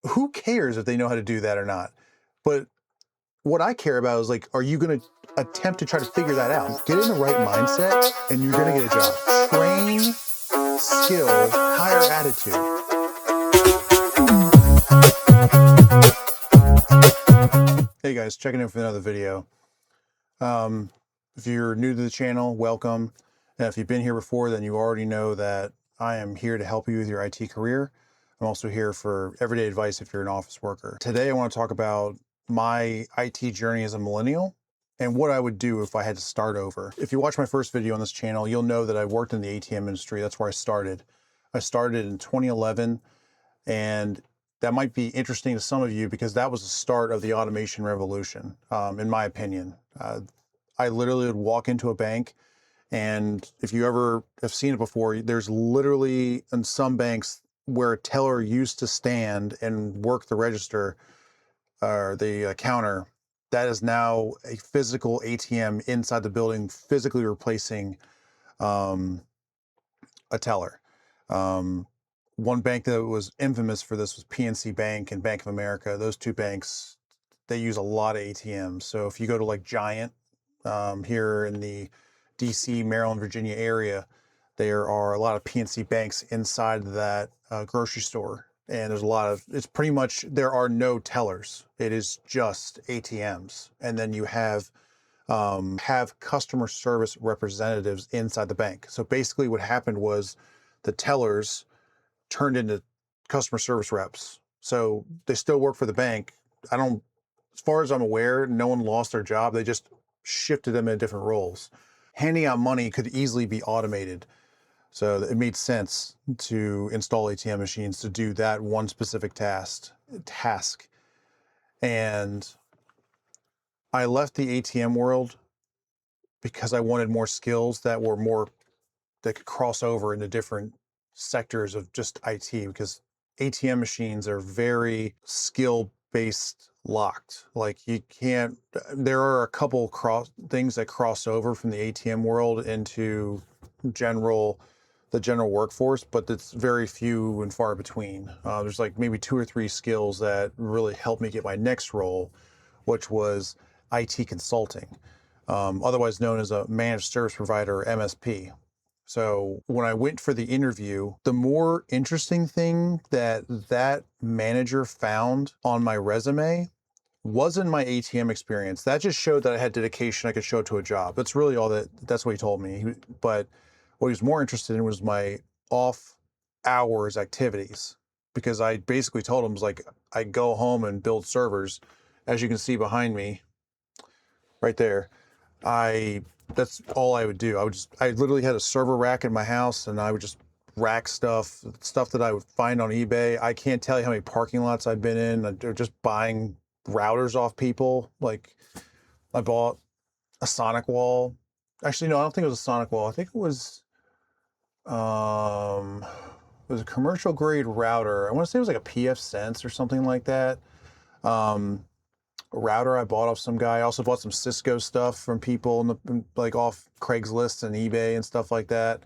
who cares if they know how to do that or not? But what I care about is like, are you going to attempt to try to figure that out? Get in the right mindset and you're going to get a job. Train, skill, higher attitude. Hey guys, checking in for another video. Um, if you're new to the channel, welcome. And if you've been here before, then you already know that I am here to help you with your IT career. I'm also here for everyday advice if you're an office worker. Today, I want to talk about my IT journey as a millennial and what I would do if I had to start over. If you watch my first video on this channel, you'll know that I worked in the ATM industry. That's where I started. I started in 2011, and that might be interesting to some of you because that was the start of the automation revolution, in my opinion. I literally would walk into a bank, and if you ever have seen it before, there's literally in some banks where a teller used to stand and work the register or the counter. That is now a physical ATM inside the building, physically replacing um, a teller. Um, One bank that was infamous for this was PNC Bank and Bank of America. Those two banks, they use a lot of ATMs. So if you go to like Giant here in the DC, Maryland, Virginia area, there are a lot of PNC banks inside that grocery store. And there's a lot of, it's pretty much, there are no tellers. It is just ATMs. And then you have customer service representatives inside the bank. So basically what happened was the tellers turned into customer service reps. So they still work for the bank. As far as I'm aware, no one lost their job. They just shifted them into different roles. Handing out money could easily be automated. So it made sense to install ATM machines to do that one specific task. And I left the ATM world because I wanted more skills that could cross over into different sectors of just IT, because ATM machines are very skill based locked. Like you can't, there are a couple things that cross over from the ATM world into the general workforce, but it's very few and far between. There's like maybe 2 or 3 skills that really helped me get my next role, which was IT consulting, otherwise known as a managed service provider or MSP. So when I went for the interview, the more interesting thing that manager found on my resume wasn't my ATM experience. That just showed that I had dedication. I could show it to a job. That's really that's what he told me. But what he was more interested in was my off hours activities, because I basically told him, was like, I go home and build servers. As you can see behind me right there, that's all I would do. I literally had a server rack in my house, and I would just rack stuff that I would find on eBay. I can't tell you how many parking lots I've been in, or just buying routers off people. Like I bought a Sonic wall. Actually, no, I don't think it was a Sonic wall. I think um, it was a commercial grade router. I want to say it was like a PF Sense or something like that. Um, a router I bought off some guy. I also bought some Cisco stuff from people like off Craigslist and eBay and stuff like that.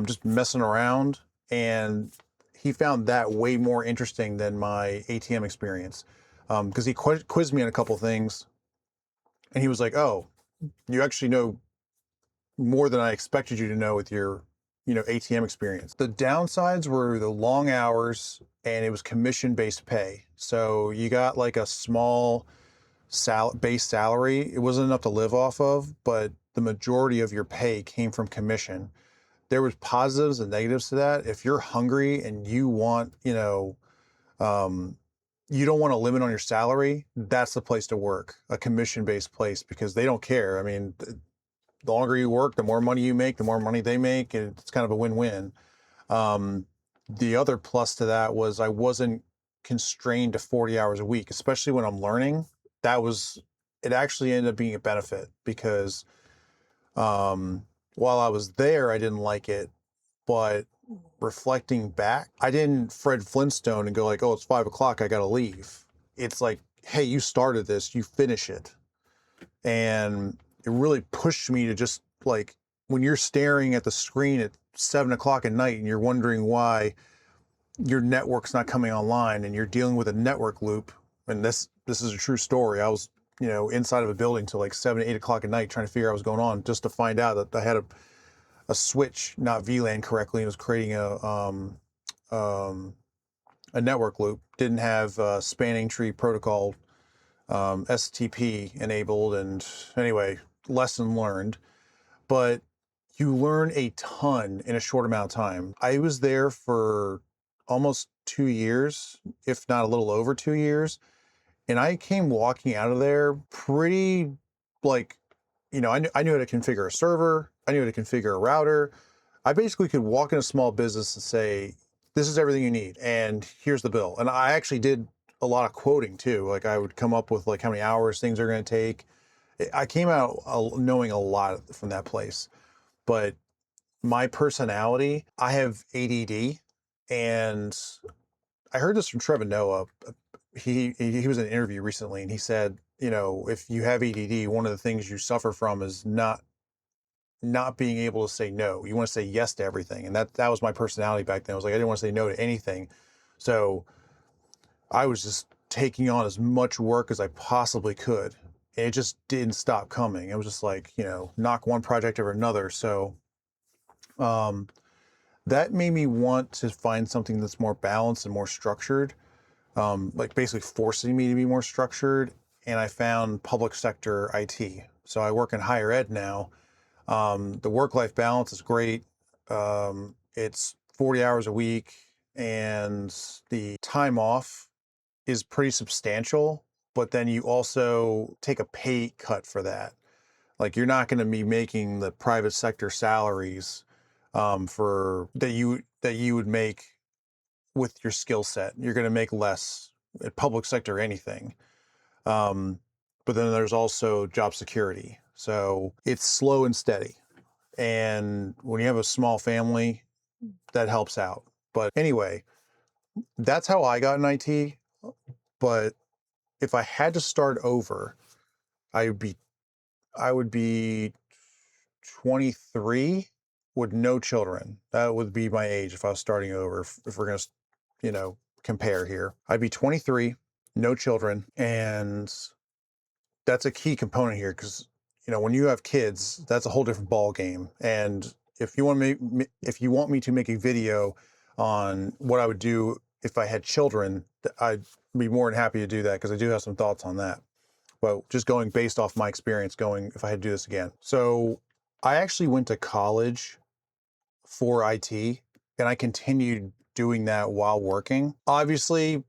Just messing around, and he found that way more interesting than my ATM experience, because he quizzed me on a couple things, and he was like, "Oh, you actually know more than I expected you to know with your, ATM experience." The downsides were the long hours, and it was commission-based pay. So you got like a small base salary. It wasn't enough to live off of, but the majority of your pay came from commission. There was positives and negatives to that. If you're hungry and you want, um, you don't want a limit on your salary, that's the place to work, a commission-based place, because they don't care. I mean, the longer you work, the more money you make, the more money they make, and it's kind of a win-win. Um, the other plus to that was I wasn't constrained to 40 hours a week, especially when I'm learning. It actually ended up being a benefit, because while I was there, I didn't like it, but reflecting back, I didn't Fred Flintstone and go like, oh, it's 5 o'clock, I got to leave. It's like, hey, you started this, you finish it. And it really pushed me to just like, when you're staring at the screen at 7 o'clock at night and you're wondering why your network's not coming online and you're dealing with a network loop. And this is a true story. I was, inside of a building till like 7, 8 o'clock at night trying to figure out what was going on, just to find out that I had a switch not VLAN correctly and was creating a network loop. Didn't have spanning tree protocol STP enabled. And anyway, lesson learned. But you learn a ton in a short amount of time. I was there for almost 2 years, if not a little over 2 years. And I came walking out of there pretty like, I knew how to configure a server. I knew how to configure a router. I basically could walk in a small business and say, this is everything you need, and here's the bill. And I actually did a lot of quoting too. Like I would come up with like how many hours things are going to take. I came out knowing a lot from that place. But my personality, I have ADD, and I heard this from Trevor Noah. He was in an interview recently, and he said, if you have ADD, one of the things you suffer from is not being able to say no. You want to say yes to everything, and that was my personality back then. I was like, I didn't want to say no to anything, so I was just taking on as much work as I possibly could, and it just didn't stop coming. It was just like, knock one project over another. So um, that made me want to find something that's more balanced and more structured, like basically forcing me to be more structured. And I found public sector IT. So I work in higher ed now. The work-life balance is great. It's 40 hours a week, and the time off is pretty substantial, but then you also take a pay cut for that. Like you're not going to be making the private sector salaries for that you would make with your skill set. You're going to make less at public sector anything. Um, but then there's also job security. So it's slow and steady. And when you have a small family, that helps out. But anyway, that's how I got in IT. But if I had to start over, I would be I would be 23 with no children. That would be my age if I was starting over. If we're going to, compare here, I'd be 23, no children. And that's a key component here because, when you have kids, that's a whole different ball game. And if you want me to make a video on what I would do if I had children, I'd be more than happy to do that because I do have some thoughts on that. But just going based off my experience, going if I had to do this again. So I actually went to college for IT, and I continued doing that while working. Obviously,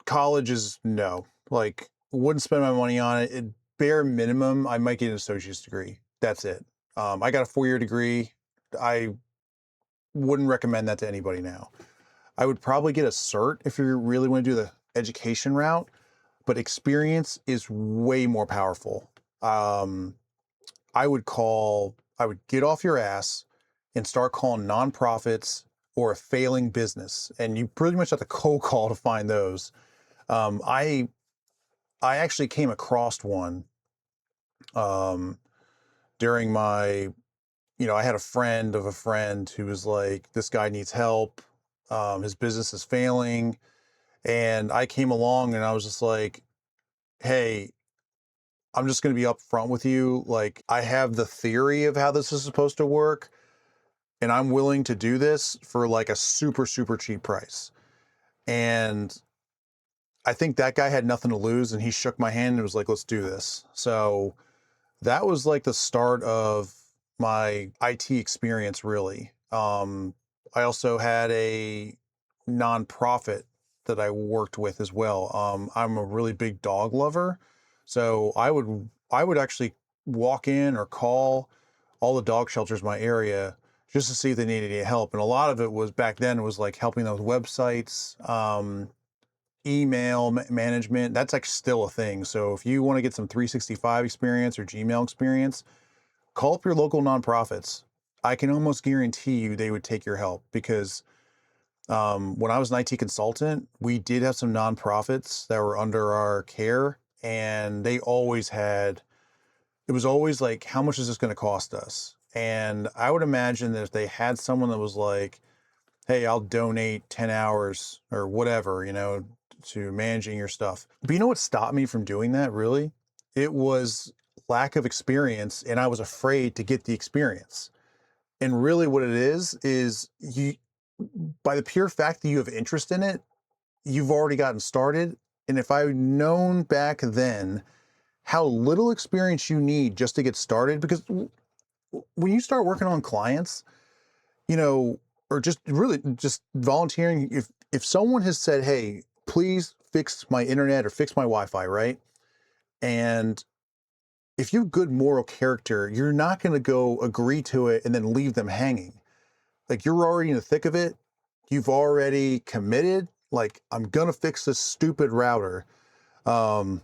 college is no, like wouldn't spend my money on it. Bare minimum, I might get an associate's degree. That's it. I got a 4-year degree. I wouldn't recommend that to anybody now. I would probably get a cert if you really want to do the education route, but experience is way more powerful. I would get off your ass and start calling nonprofits or a failing business, and you pretty much have to cold call to find those. I actually came across one um, during my, I had a friend of a friend who was like, this guy needs help. His business is failing. And I came along and I was just like, hey, I'm just going to be upfront with you. Like, I have the theory of how this is supposed to work, and I'm willing to do this for like a super, super cheap price. And I think that guy had nothing to lose, and he shook my hand and was like, let's do this. So that was like the start of my IT experience, really. I also had a nonprofit that I worked with as well. I'm a really big dog lover, so I would actually walk in or call all the dog shelters in my area just to see if they needed any help. And a lot of it was back then, it was like helping them with websites, email management. That's like still a thing. So if you want to get some 365 experience or Gmail experience, call up your local nonprofits. I can almost guarantee you they would take your help because when I was an IT consultant, we did have some nonprofits that were under our care, and it was always like, how much is this going to cost us? And I would imagine that if they had someone that was like, hey, I'll donate 10 hours or whatever, to managing your stuff. But you know what stopped me from doing that, really? It was lack of experience, and I was afraid to get the experience. And really what it is you, by the pure fact that you have interest in it, you've already gotten started. And if I'd known back then how little experience you need just to get started, because when you start working on clients, or just really just volunteering, if someone has said, hey, please fix my internet or fix my Wi-Fi, right? And if you have good moral character, you're not going to go agree to it and then leave them hanging. Like, you're already in the thick of it. You've already committed. Like, I'm going to fix this stupid router. Um,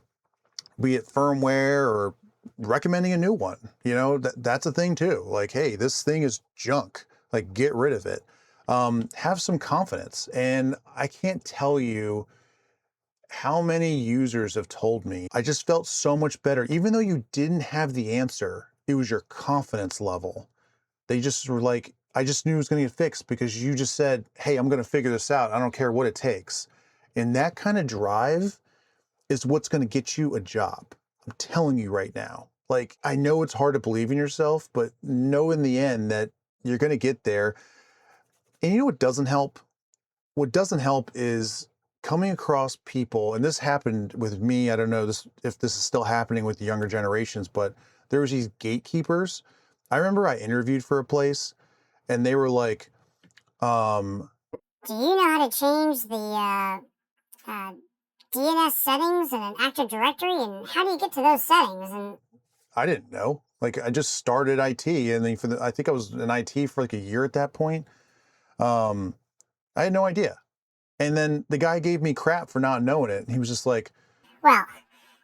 be it firmware or recommending a new one. That's a thing too. Like, hey, this thing is junk. Like, get rid of it. Have some confidence. And I can't tell you how many users have told me, I just felt so much better. Even though you didn't have the answer, it was your confidence level. They just were like, I just knew it was going to get fixed because you just said, hey, I'm going to figure this out. I don't care what it takes. And that kind of drive is what's going to get you a job. I'm telling you right now. Like, I know it's hard to believe in yourself, but know in the end that you're going to get there. And you know what doesn't help? What doesn't help is coming across people, and this happened with me. I don't know if this is still happening with the younger generations, but there was these gatekeepers. I remember I interviewed for a place, and they were like, Do you know how to change the DNS settings in an Active Directory, and how do you get to those settings? And I didn't know. Like, I just started IT, and then I think I was in IT for like a year at that point. I had no idea. And then the guy gave me crap for not knowing it. He was just like, well,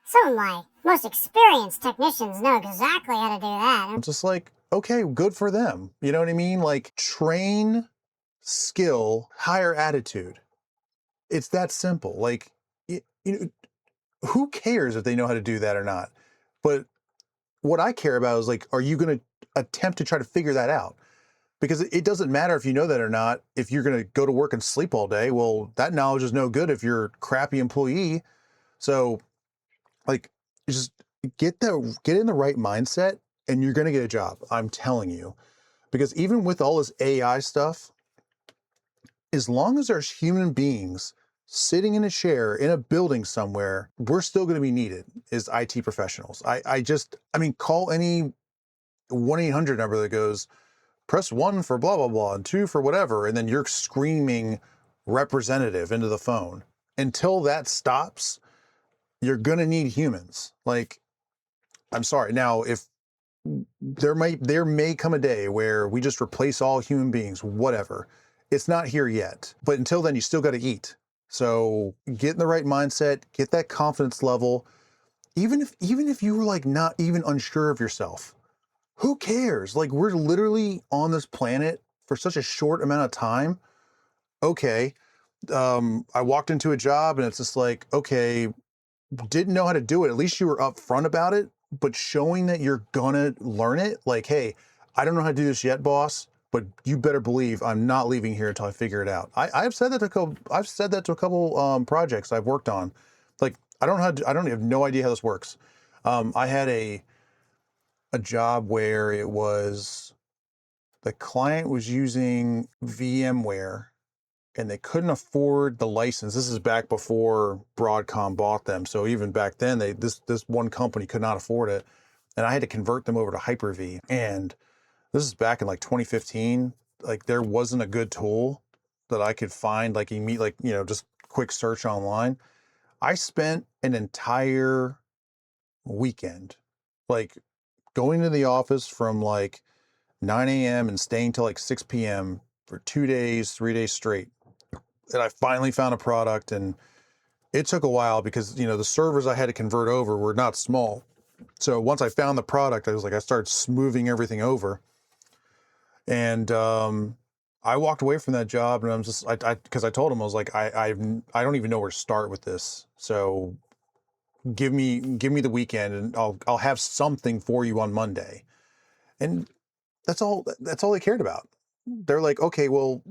some of my most experienced technicians know exactly how to do that. I'm just like, okay, good for them. You know what I mean? Like, train, skill, higher attitude. It's that simple. Like, who cares if they know how to do that or not? But what I care about is, like, are you going to attempt to try to figure that out? Because it doesn't matter if you know that or not. If you're going to go to work and sleep all day, well, that knowledge is no good if you're a crappy employee. So, like, just get in the right mindset, and you're going to get a job. I'm telling you. Because even with all this AI stuff, as long as there's human beings sitting in a chair in a building somewhere, we're still going to be needed as IT professionals. I mean, call any 1-800 number that goes, press 1 for blah, blah, blah, and 2 for whatever. And then you're screaming representative into the phone. Until that stops, you're going to need humans. Like, I'm sorry. Now, if there may come a day where we just replace all human beings, whatever. It's not here yet. But until then, you still got to eat. So get in the right mindset, get that confidence level. Even if you were like not even unsure of yourself, who cares? Like, we're literally on this planet for such a short amount of time. Okay. I walked into a job and it's just like, okay, didn't know how to do it. At least you were upfront about it, but showing that you're gonna learn it. Like, hey, I don't know how to do this yet, boss, but you better believe I'm not leaving here until I figure it out. I've said that to a couple. I've said that to a couple projects I've worked on. Like, I don't have no idea how this works. I had a job where it was the client was using VMware and they couldn't afford the license. This is back before Broadcom bought them. So even back then, this one company could not afford it. And I had to convert them over to Hyper-V. And this is back in like 2015. Like, there wasn't a good tool that I could find, like, just quick search online. I spent an entire weekend, like, going to the office from like 9 a.m. and staying till like 6 p.m. for 2 days, 3 days straight. And I finally found a product, and it took a while because, the servers I had to convert over were not small. So once I found the product, I started smoothing everything over. And I walked away from that job, and I'm just, because I told him, I was like, I don't even know where to start with this. So give me the weekend, and I'll have something for you on Monday. And that's all they cared about. They're like, okay, well,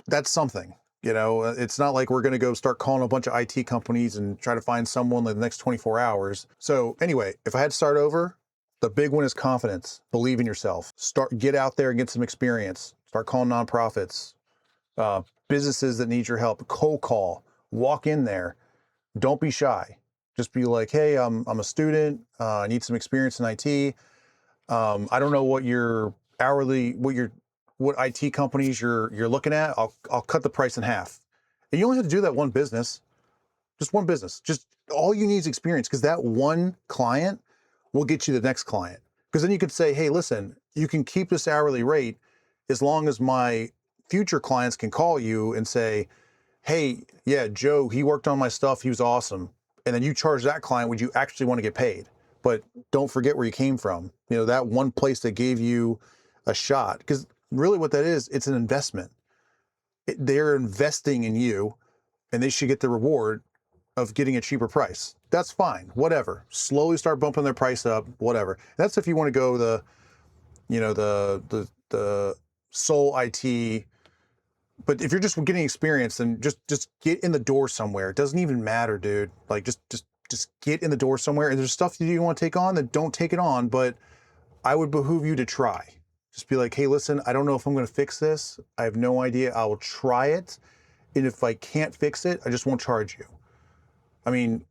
that's something. You know, it's not like we're going to go start calling a bunch of IT companies and try to find someone in the next 24 hours. So anyway, if I had to start over, the big one is confidence. Believe in yourself. Get out there and get some experience. Start calling nonprofits, businesses that need your help. Cold call. Walk in there. Don't be shy. Just be like, hey, I'm a student. I need some experience in IT. I don't know what your hourly, what IT companies you're looking at. I'll cut the price in half. And you only have to do that one business, just one business. Just all you need is experience, because that one client will get you the next client. Because then you could say, hey, listen, you can keep this hourly rate as long as my future clients can call you and say, hey, yeah, Joe, he worked on my stuff. He was awesome. And then you charge that client what you actually want to get paid. But don't forget where you came from. You know, that one place that gave you a shot. Because really what that is, it's an investment. They're investing in you, and they should get the reward of getting a cheaper price. That's fine, whatever. Slowly start bumping their price up, whatever. That's if you want to go the, you know, the sole IT. But if you're just getting experience, then just get in the door somewhere. It doesn't even matter, dude. Like just get in the door somewhere. And there's stuff that you want to take on, then don't take it on. But I would behoove you to try. Just be like, hey, listen, I don't know if I'm going to fix this. I have no idea. I will try it. And if I can't fix it, I just won't charge you. I mean,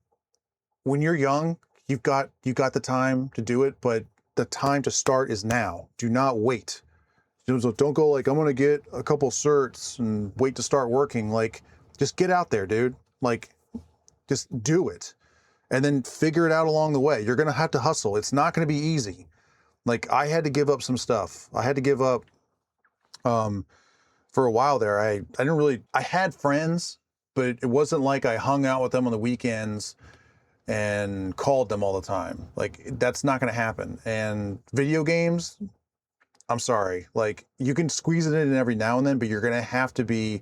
when you're young, you've got the time to do it, but the time to start is now. Do not wait. So don't go like, I'm going to get a couple certs and wait to start working. Like, just get out there, dude. Like, just do it. And then figure it out along the way. You're going to have to hustle. It's not going to be easy. Like, I had to give up some stuff. I had to give up, for a while there. I didn't really, I had friends, but it wasn't like I hung out with them on the weekends and called them all the time. Like, that's not going to happen. And video games, I'm sorry, like, you can squeeze it in every now and then, but you're going to have to be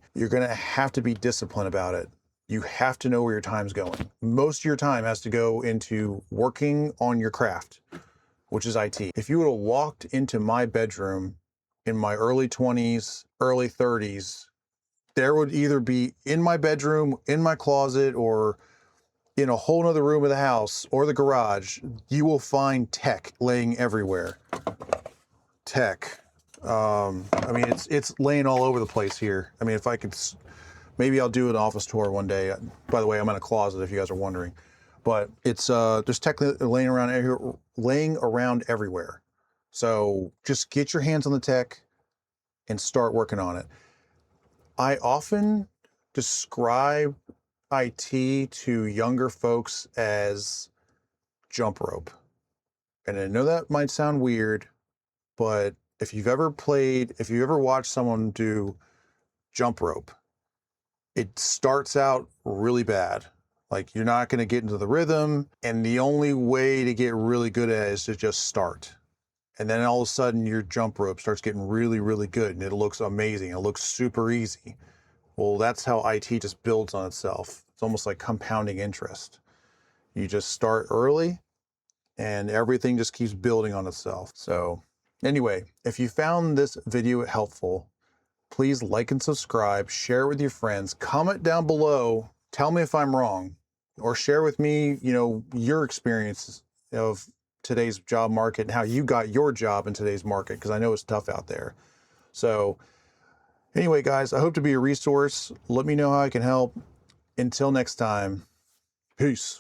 disciplined about it. You have to know where your time's going. Most of your time has to go into working on your craft, which is IT. If you would have walked into my bedroom in my early 20s, early 30s, there would either be in my bedroom, in my closet, or in a whole nother room of the house or the garage, you will find tech laying everywhere. Tech. I mean, it's laying all over the place here. I mean, if I could, maybe I'll do an office tour one day. By the way, I'm in a closet if you guys are wondering, but it's there's tech laying around everywhere. So just get your hands on the tech and start working on it. I often describe IT to younger folks as jump rope. And I know that might sound weird, but if you've ever watched someone do jump rope, it starts out really bad. Like, you're not going to get into the rhythm, and the only way to get really good at it is to just start. And then all of a sudden your jump rope starts getting really, really good, and it looks amazing. It looks super easy. Well, that's how IT just builds on itself. It's almost like compounding interest. You just start early and everything just keeps building on itself. So anyway, if you found this video helpful, please like and subscribe, share it with your friends, comment down below, tell me if I'm wrong, or share with me, you know, your experiences of today's job market and how you got your job in today's market, because I know it's tough out there. So anyway, guys, I hope to be a resource. Let me know how I can help. Until next time, peace.